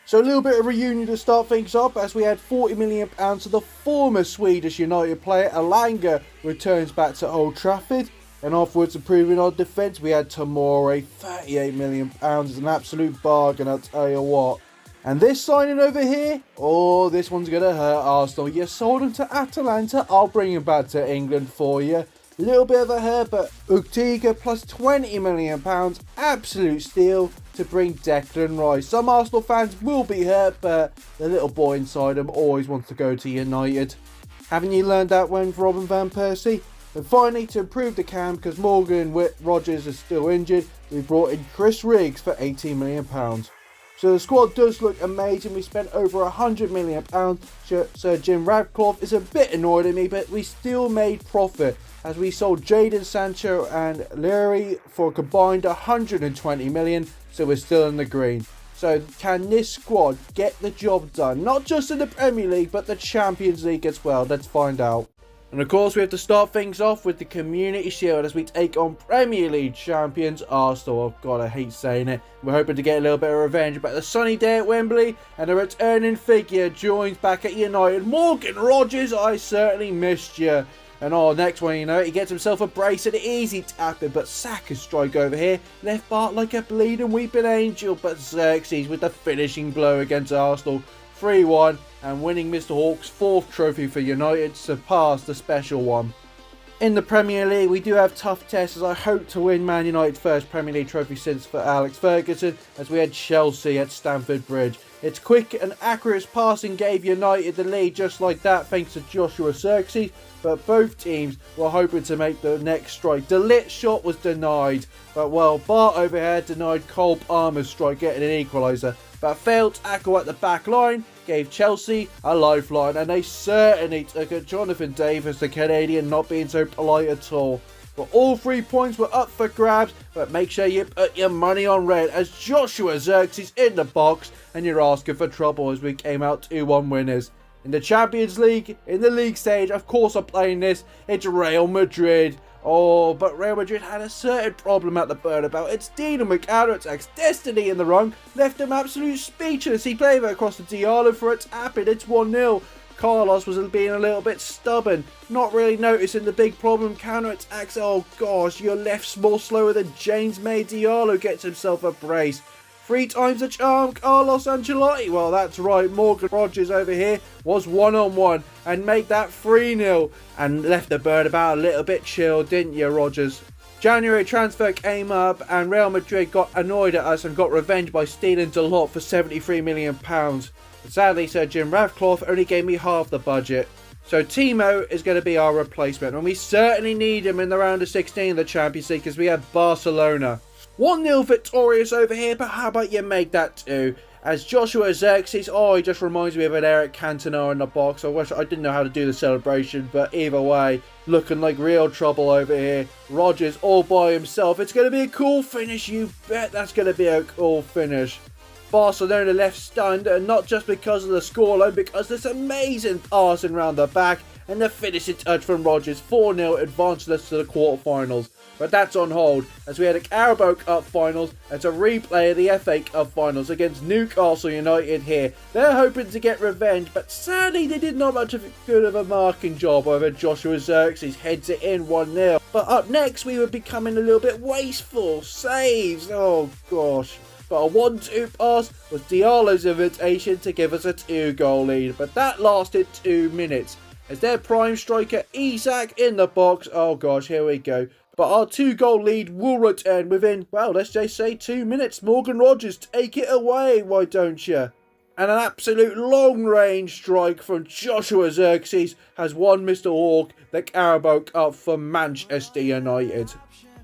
So a little bit of reunion to start things up as we had £40 million to the former Swedish United player Elanga returns back to Old Trafford. And afterwards, improving our defence, we had Tomori, £38 million, an absolute bargain, I'll tell you what. And this signing over here, oh, this one's going to hurt Arsenal. You sold him to Atalanta, I'll bring him back to England for you. A little bit of a hurt, but Uktiga plus £20 million, absolute steal to bring Declan Rice. Some Arsenal fans will be hurt, but the little boy inside them always wants to go to United. Haven't you learned that when Robin van Persie? And finally, to improve the cam, because Morgan Rogers is still injured, we brought in Chris Riggs for £18 million. So the squad does look amazing. We spent over £100 million. Sir Jim Ratcliffe is a bit annoyed at me, but we still made profit as we sold Jadon Sancho and Leary for a combined £120 million. So we're still in the green. So can this squad get the job done? Not just in the Premier League, but the Champions League as well. Let's find out. And of course, we have to start things off with the Community Shield as we take on Premier League champions Arsenal. Oh God, I hate saying it. We're hoping to get a little bit of revenge about the sunny day at Wembley, and a returning figure joins back at United. Morgan Rogers, I certainly missed you. And next one, he gets himself a brace and an easy tapping, but Saka's strike over here left Bart like a bleeding weeping angel, but Xerxes with the finishing blow against Arsenal. 3-1, and winning Mr. Hawk's fourth trophy for United surpassed the special one. In the Premier League, we do have tough tests as I hope to win Man United's first Premier League trophy since for Alex Ferguson as we had Chelsea at Stamford Bridge. Its quick and accurate passing gave United the lead just like that thanks to Joshua Xerxes, but both teams were hoping to make the next strike. The lit shot was denied, but Bart overhead denied Cole Palmer's strike getting an equaliser, but a failed tackle at the back line gave Chelsea a lifeline, and they certainly took at Jonathan Davis, the Canadian, not being so polite at all. But all 3 points were up for grabs, but make sure you put your money on red as Joshua Xerxes in the box, and you're asking for trouble as we came out 2-1 winners. In the Champions League, in the league stage, of course I'm playing this, it's Real Madrid. Oh, but Real Madrid had a certain problem at the Bernabeu. It's Dino counter-attacks. Destiny in the run left him absolute speechless. He played it across to Diallo for a tap-in. It's 1-0. Carlos was being a little bit stubborn, not really noticing the big problem. Counter-attacks. Oh gosh, your left's more slower than James May. Diallo gets himself a brace. 3 times the charm, Carlos Ancelotti. Well, that's right, Morgan Rogers over here was one-on-one and made that 3-0 and left the bird about a little bit chill, didn't you, Rogers? January transfer came up and Real Madrid got annoyed at us and got revenge by stealing Dalot for £73 million. But sadly, Sir Jim Ratcliffe only gave me half the budget. So Timo is going to be our replacement, and we certainly need him in the round of 16 of the Champions League because we have Barcelona. 1-0 victorious over here, but how about you make that 2? As Joshua Xerxes, he just reminds me of an Eric Cantona in the box. I wish I didn't know how to do the celebration, but either way, looking like real trouble over here. Rogers all by himself. It's going to be a cool finish, you bet that's going to be a cool finish. Barcelona left stunned, and not just because of the scoreline, because this amazing passing round the back and the finishing touch from Rogers. 4-0 advanced us to the quarterfinals. But that's on hold as we had a Carabao Cup finals and a replay of the FA Cup finals against Newcastle United here. They're hoping to get revenge, but sadly they did not much of a good of a marking job over Joshua Xerxes heads it in 1-0. But up next we were becoming a little bit wasteful. Saves, oh gosh. But a 1-2 pass was Diallo's invitation to give us a 2-goal lead, but that lasted 2 minutes. As their prime striker Isak in the box, oh gosh, here we go. But our 2-goal lead will return within, well, let's just say 2 minutes. Morgan Rogers, take it away, why don't you? And an absolute long-range strike from Joshua Xerxes has won Mr. Hawk the Carabao Cup for Manchester United.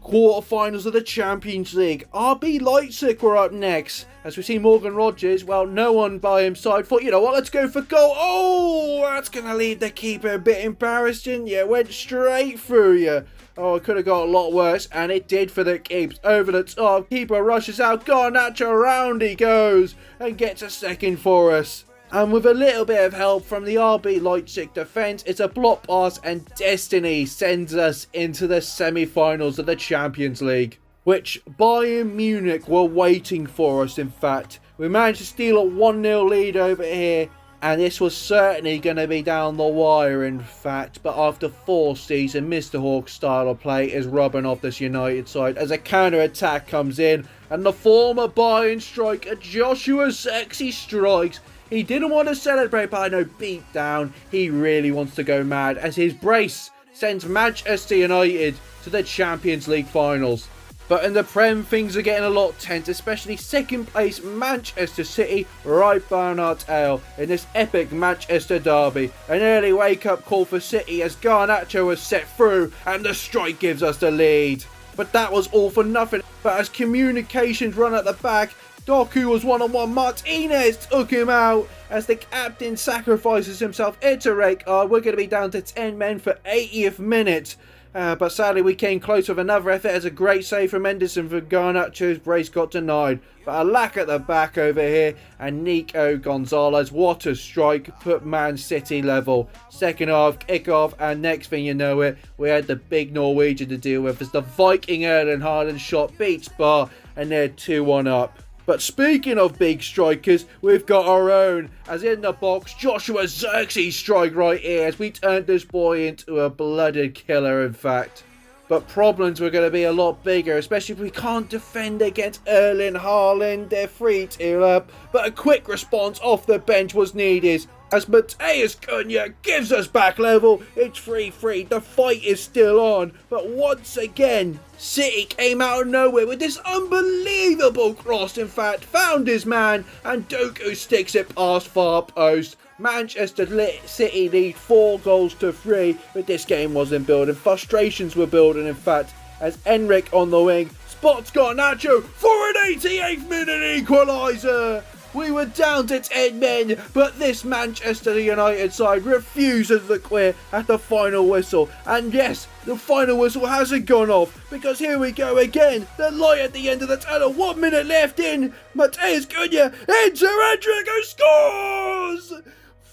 Quarterfinals of the Champions League. RB Leipzig were up next. As we see Morgan Rogers, well, no one by his side thought, you know what, let's go for goal. Oh, that's going to leave the keeper a bit embarrassed, didn't you? Went straight through you. Oh, it could have got a lot worse, and it did for the keeps. Over the top, keeper rushes out, Garnacho, around he goes, and gets a second for us. And with a little bit of help from the RB Leipzig defence, it's a block pass and destiny sends us into the semi-finals of the Champions League, which Bayern Munich were waiting for us, in fact. We managed to steal a 1-0 lead over here, and this was certainly going to be down the wire, in fact. But after 4 seasons, Mr. Hawk's style of play is rubbing off this United side as a counter-attack comes in, and the former Bayern striker Joshua Zirkzee strikes. He didn't want to celebrate, but I know deep down he really wants to go mad as his brace sends Manchester United to the Champions League finals. But in the Prem, things are getting a lot tense, especially second place Manchester City right behind our tail in this epic Manchester derby. An early wake-up call for City as Garnacho was set through and the strike gives us the lead. But that was all for nothing, but as communications run at the back, Doku was one-on-one. Martinez took him out as the captain sacrifices himself. Iterek, we're going to be down to 10 men for 80th minute. But sadly we came close with another effort as a great save from Henderson for Garnacho's brace got denied. But a lack at the back over here, and Nico Gonzalez, what a strike, put Man City level. Second half, kick-off, and next thing you know it, we had the big Norwegian to deal with as the Viking Erling Haaland shot beats Bar and they're 2-1 up. But speaking of big strikers, we've got our own, as in the box, Joshua Zirkzee strike right here as we turned this boy into a blooded killer, in fact. But problems were going to be a lot bigger, especially if we can't defend against Erling Haaland. They're 3-2 up, but a quick response off the bench was needed as Matheus Cunha gives us back level. It's 3-3, the fight is still on, but once again, City came out of nowhere with this unbelievable cross, in fact, found his man, and Doku sticks it past far post. Manchester City lead 4-3, but this game wasn't building. Frustrations were building, in fact, as Enric on the wing spots Garnacho for an 88th minute equaliser. We were down to 10 men, but this Manchester United side refuses to quit at the final whistle. And yes, the final whistle hasn't gone off, because here we go again. The light at the end of the tunnel, 1 minute left in. Matheus Cunha into Endrick, who scores!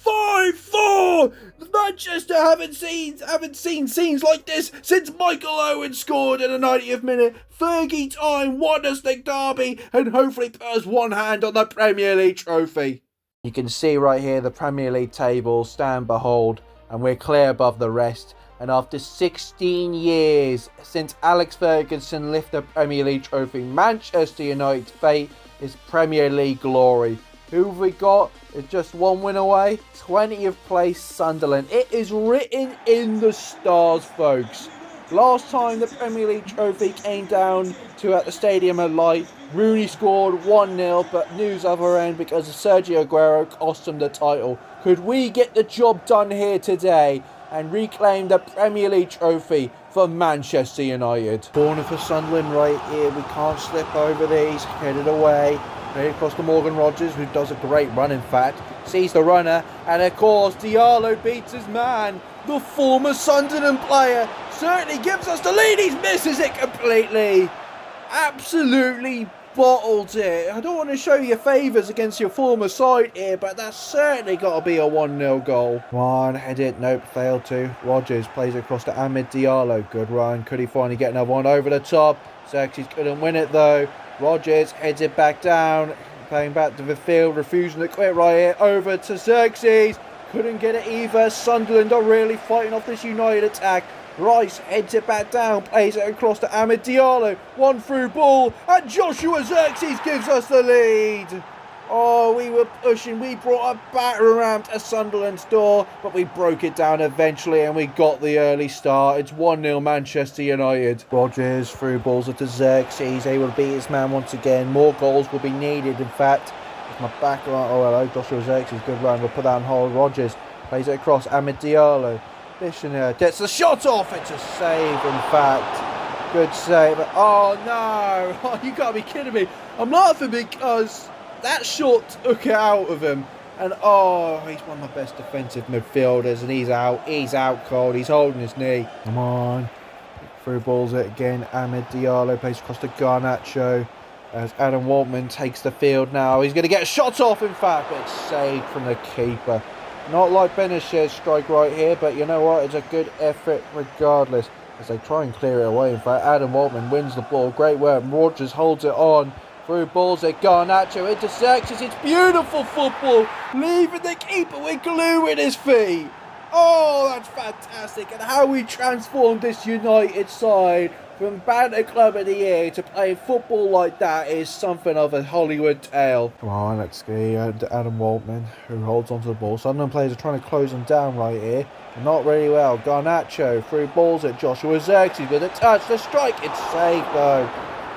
5-4! Manchester haven't seen scenes like this since Michael Owen scored in the 90th minute. Fergie time won us the derby and hopefully put us one hand on the Premier League trophy. You can see right here the Premier League table, stand behold, and we're clear above the rest. And after 16 years since Alex Ferguson lifted the Premier League trophy, Manchester United's fate is Premier League glory. Who have we got? It's just one win away. 20th place Sunderland. It is written in the stars, folks. Last time the Premier League trophy came down to at the Stadium of Light, Rooney scored 1-0, but news other end because of Sergio Aguero cost him the title. Could we get the job done here today and reclaim the Premier League trophy for Manchester United? Corner for Sunderland right here. We can't slip over these. Headed away. Right across to Morgan Rogers, who does a great run, in fact. Sees the runner, and of course, Diallo beats his man. The former Sunderland player certainly gives us the lead. He misses it completely. Absolutely bottled it. I don't want to show you favours against your former side here, but that's certainly got to be a 1-0 goal. Come on, head it. Nope, failed to. Rogers plays across to Amid Diallo. Good run. Could he finally get another one over the top? Xerxes couldn't win it though. Rogers heads it back down, playing back to the field, refusing to quit right here, over to Xerxes, couldn't get it either. Sunderland are really fighting off this United attack. Rice heads it back down, plays it across to Amid Diallo, one through ball, and Joshua Xerxes gives us the lead. Oh, we were pushing, we brought a batter ram to Sunderland's door, but we broke it down eventually and we got the early start. It's 1-0 Manchester United. Rogers through balls to Xerxes, able to beat his man once again. More goals will be needed, in fact. It's my back right. Oh, hello, Joshua Xerxes, good run. We'll put that on hold. Rogers plays it across, Amid Diallo. Gets the shot off, it's a save, in fact. Good save. Oh no! Oh, you gotta be kidding me. I'm laughing because that shot took it out of him. And oh, he's one of my best defensive midfielders, and he's out. He's out cold. He's holding his knee. Come on. Through balls it again. Amad Diallo plays across to Garnacho. As Adam Waltman takes the field now. He's going to get a shot off, in fact, but it's saved from the keeper. Not like Benish's strike right here, but you know what? It's a good effort regardless. As they try and clear it away. In fact, Adam Waltman wins the ball. Great work. Rogers holds it on. Through balls at Garnacho. Intersects. It's beautiful football. Leaving the keeper with glue in his feet. Oh, that's fantastic. And how we transformed this United side from Banter Club of the Year to playing football like that is something of a Hollywood tale. Come on, let's see. Adam Waltman, who holds onto the ball. Sunderland players are trying to close him down right here. Not really well. Garnacho through balls at Joshua Xerxes with a touch. The strike. It's saved though.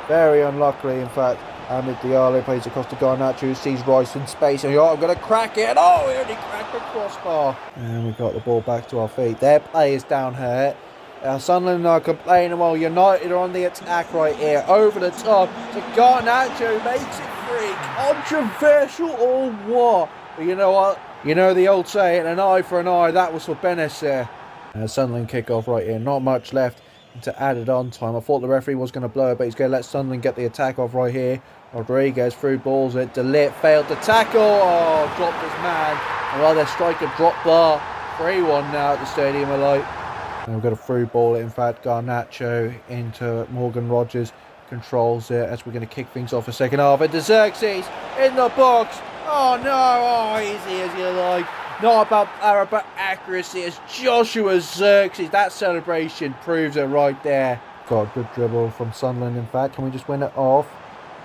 Very unluckily, in fact. Amad Diallo plays across to Garnacho, who sees Rice in space, and I'm going to crack it. Oh, he only cracked the crossbar. And we got the ball back to our feet. Their players down hurt. Sunderland are complaining while United are on the attack right here. Over the top to Garnacho, makes it free. Controversial or what? But you know what? You know the old saying, an eye for an eye. That was for Benessere. Sunderland kick off right here. Not much left to added on time. I thought the referee was going to blow it, but he's going to let Sunderland get the attack off right here. Rodriguez through balls at Delit, failed to tackle. Oh, dropped his man. And while their striker dropped bar. 3-1 now at the Stadium of Light. And we've got a through ball, in fact, Garnacho into Morgan Rogers. Controls it as we're going to kick things off a second half. And Xerxes in the box. Oh no, oh, easy as you like. Not about power, but accuracy as Joshua Xerxes. That celebration proves it right there. Got a good dribble from Sunderland, in fact. Can we just win it off?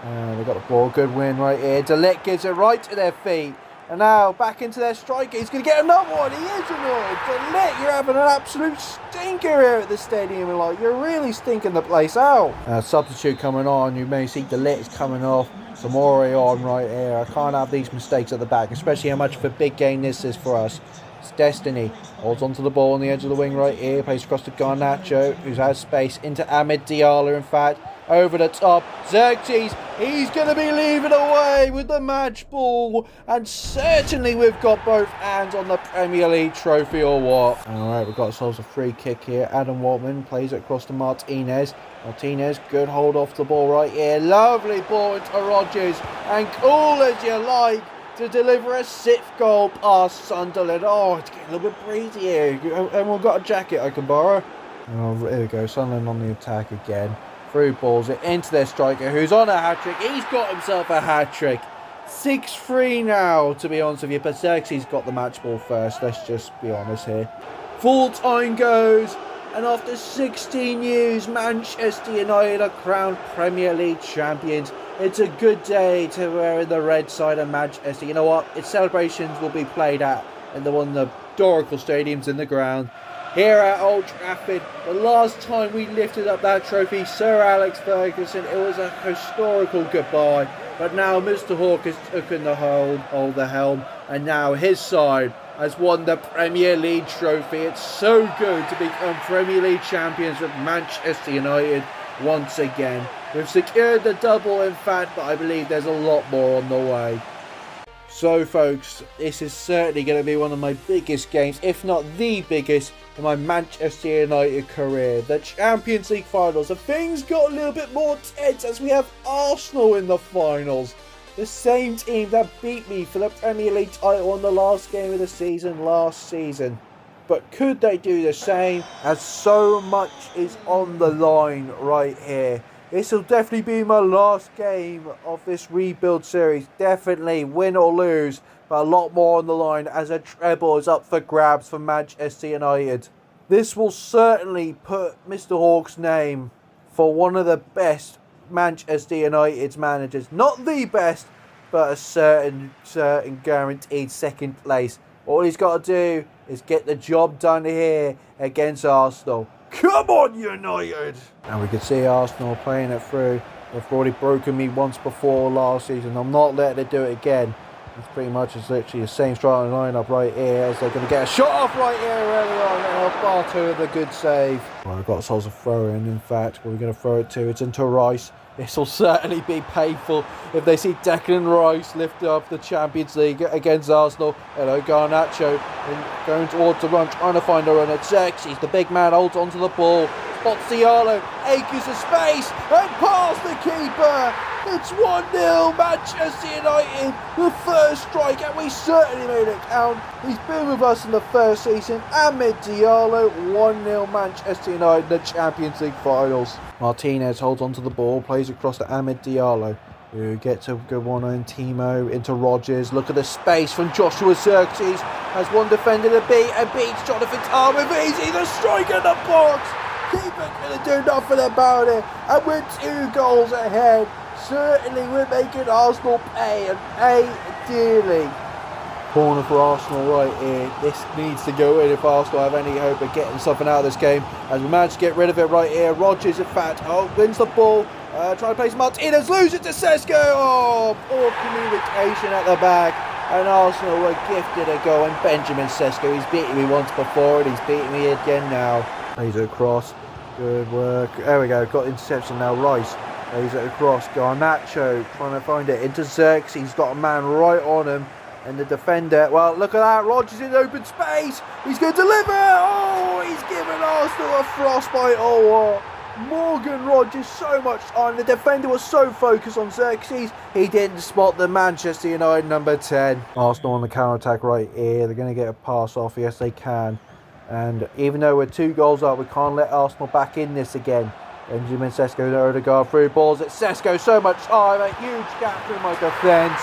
They got the ball. Good win right here. Delit gives it right to their feet. And now back into their striker. He's going to get another one. He is annoyed. Delit, you're having an absolute stinker here at the Stadium. Like, you're really stinking the place out. Substitute coming on. You may see Delit is coming off. Samori on right here. I can't have these mistakes at the back, especially how much of a big game this is for us. It's Destiny. Holds onto the ball on the edge of the wing right here. Plays across to Garnacho, who has space into Amad Diallo, in fact. Over the top. Xerxes. He's going to be leaving away with the match ball. And certainly we've got both hands on the Premier League trophy or what. Alright, we've got ourselves a free kick here. Adam Waltman plays it across to Martinez. Martinez, good hold off the ball right here. Lovely ball into Rogers. And cool as you like to deliver a 6th goal past Sunderland. Oh, it's getting a little bit breezy here. Everyone got a jacket I can borrow? Oh, here we go. Sunderland on the attack again. Through balls it into their striker, who's on a hat-trick. He's got himself a hat-trick. 6-3 now, to be honest with you. But Xerxes got the match ball first. Let's just be honest here. Full time goes. And after 16 years, Manchester United are crowned Premier League champions. It's a good day to wear the red side of Manchester. You know what? Its celebrations will be played at in one of the historical stadiums in the ground. Here at Old Trafford, the last time we lifted up that trophy, Sir Alex Ferguson, it was a historical goodbye. But now Mr. Hawk has taken the hold the helm, and now his side has won the Premier League trophy. It's so good to become Premier League champions with Manchester United once again. We've secured the double, in fact, but I believe there's a lot more on the way. So folks, this is certainly going to be one of my biggest games, if not the biggest, in my Manchester United career. The Champions League finals, and things got a little bit more tense as we have Arsenal in the finals. The same team that beat me for the Premier League title in the last game of the season last season. But could they do the same? As so much is on the line right here. This will definitely be my last game of this rebuild series. Definitely win or lose, but a lot more on the line as a treble is up for grabs for Manchester United. This will certainly put Mr. Hawk's name for one of the best Manchester United's managers. Not the best, but a certain guaranteed second place. All he's got to do is get the job done here against Arsenal. Come on, United! And we can see Arsenal playing it through. They've already broken me once before last season. I'm not letting it do it again. It's pretty much literally the same starting lineup right here as they're going to get a shot off right here early on. And Barto with a good save. Well, we've got ourselves a throw in fact. We're going to throw it to. It's into Rice. This will certainly be painful if they see Declan Rice lift up the Champions League against Arsenal. Hello, Garnacho going towards the run, trying to find a run at Xerxes. The big man holds onto the ball. Spots Diallo, acres of space, and past the keeper. It's 1-0 Manchester United. The first strike, and we certainly made it count. He's been with us in the first season. Amid Diallo, 1-0 Manchester United in the Champions League finals. Martinez holds onto the ball, plays across to Amid Diallo, who gets a good one on Timo into Rodgers. Look at the space from Joshua Xerxes. Has one defender to beat and beats Jonathan Tarmavizi, the striker in the box. Keeper couldn't do nothing about it, and we're 2 goals ahead. Certainly we're making Arsenal pay, and pay dearly. Corner for Arsenal right here. This needs to go in if Arsenal have any hope of getting something out of this game, as we managed to get rid of it right here. Rodgers, in fact, wins the ball, trying to place Martinez, loses it to Sesko. Oh, poor communication at the back, and Arsenal were gifted a goal. And Benjamin Sesko, he's beaten me once before and he's beating me again now. Plays it across, good work. There we go, got interception now. Rice plays it across. Garnacho trying to find it into Xerxes. He's got a man right on him. And the defender, well, look at that. Rodgers in open space. He's going to deliver. Oh, he's given Arsenal a frostbite. Oh, Morgan Rodgers, so much time. The defender was so focused on Xerxes, he didn't spot the Manchester United number 10. Arsenal on the counter-attack right here. They're going to get a pass off. Yes, they can. And even though we're 2 goals up, we can't let Arsenal back in this again. Benjamin Sesko, Odegaard through balls at Sesko. So much time. A huge gap through my defence.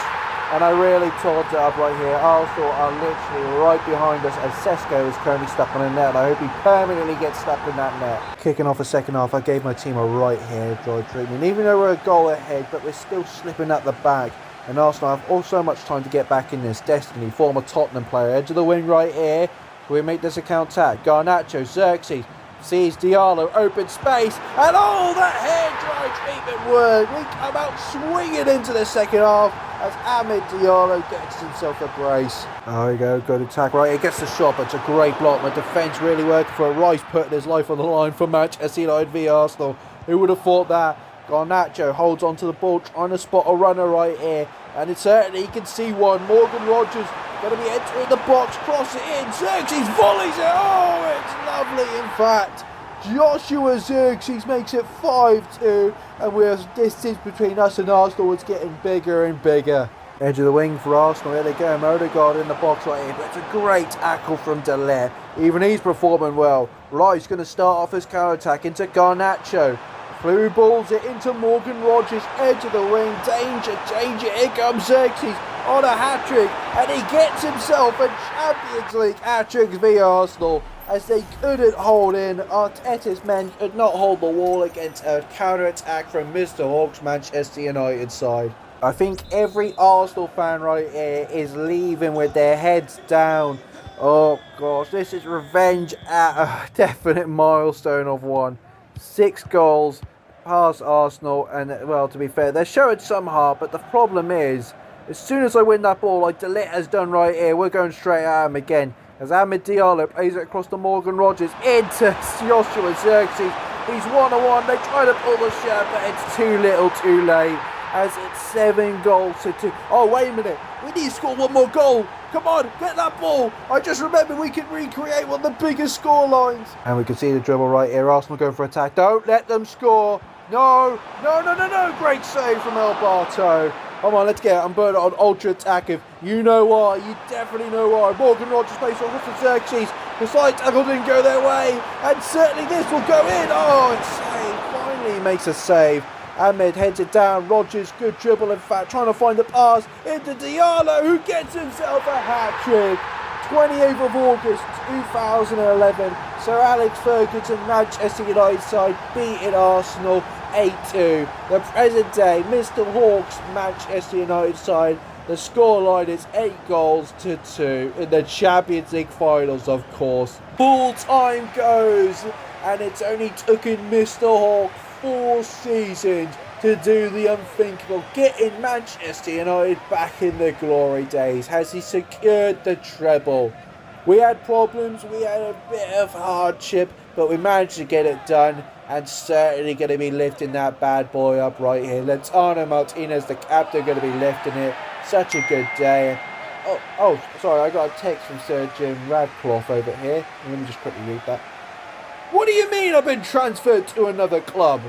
And I really tore it up right here. Arsenal are literally right behind us as Sesko is currently stuck on a net. I hope he permanently gets stuck in that net. Kicking off the second half, I gave my team a right here dry treatment. Even though we're a goal ahead, but we're still slipping at the back. And Arsenal have all so much time to get back in this. Destiny, former Tottenham player, edge of the wing right here. Can we make this a counter-attack? Garnacho, Xerxes sees Diallo, open space, and oh, that hair dry treatment worked. We come out swinging into the second half as Amid Diallo gets himself a brace. There we go, good attack right. He gets the shot, but it's a great block. My defence really working for Rice, putting his life on the line for Manchester United v Arsenal. Who would have thought that? Garnacho holds onto the ball, trying to spot a runner right here, and it's certainly, he can see one. Morgan Rodgers going to be entering the box, cross it in. Xerxes volleys it. Oh, it's lovely. In fact, Joshua Xerxes makes it 5-2, and we're distance between us and Arsenal is getting bigger and bigger. Edge of the wing for Arsenal. Here they go. Odegaard in the box right here, but it's a great tackle from Delay. Even he's performing well. Rice going to start off his counter-attack into Garnacho. Through balls it into Morgan Rodgers, edge of the wing, danger, danger, here comes Xerxes on a hat-trick, and he gets himself a Champions League hat-trick v Arsenal, as they couldn't hold in. Arteta's men could not hold the wall against a counter-attack from Mr. Hawk's Manchester United side. I think every Arsenal fan right here is leaving with their heads down. Oh gosh, this is revenge at a definite milestone of one. 6 goals past Arsenal, and well, to be fair, they're showing some heart, but the problem is, as soon as I win that ball, like Delit has done right here, we're going straight at him again. As Amid Diallo plays it across to Morgan Rodgers, into Joshua Xerxes. He's 1-on-1, they try to pull the shirt, but it's too little too late, as it's 7 goals to 2. Oh, wait a minute, we need to score one more goal. Come on, get that ball. I just remember we can recreate one of the biggest score lines. And we can see the dribble right here. Arsenal going for attack. Don't let them score. No. Great save from El Barto. Come on, let's get it. I'm burning on ultra attack. If you know why, you definitely know why. Morgan Rodgers plays on to Xerxes. The side tackle didn't go their way. And certainly this will go in. Oh, it's saved. Finally he makes a save. Ahmed heads it down. Rodgers, good dribble, in fact, trying to find the pass into Diallo, who gets himself a hat-trick. 28th of August 2011, Sir Alex Ferguson, Manchester United side beating Arsenal 8-2. The present day Mr. Hawk's Manchester United side, the scoreline is 8 goals to 2 in the Champions League finals, of course. Full time goes, and it's only taken Mr. Hawk 4 seasons to do the unthinkable, getting Manchester United back in the glory days as he secured the treble. We had problems, we had a bit of hardship, but we managed to get it done, and certainly going to be lifting that bad boy up right here. Lautaro Martinez, the captain, going to be lifting it. Such a good day. Oh, sorry, I got a text from Sir Jim Ratcliffe over here. Let me just quickly read that. What do you mean I've been transferred to another club?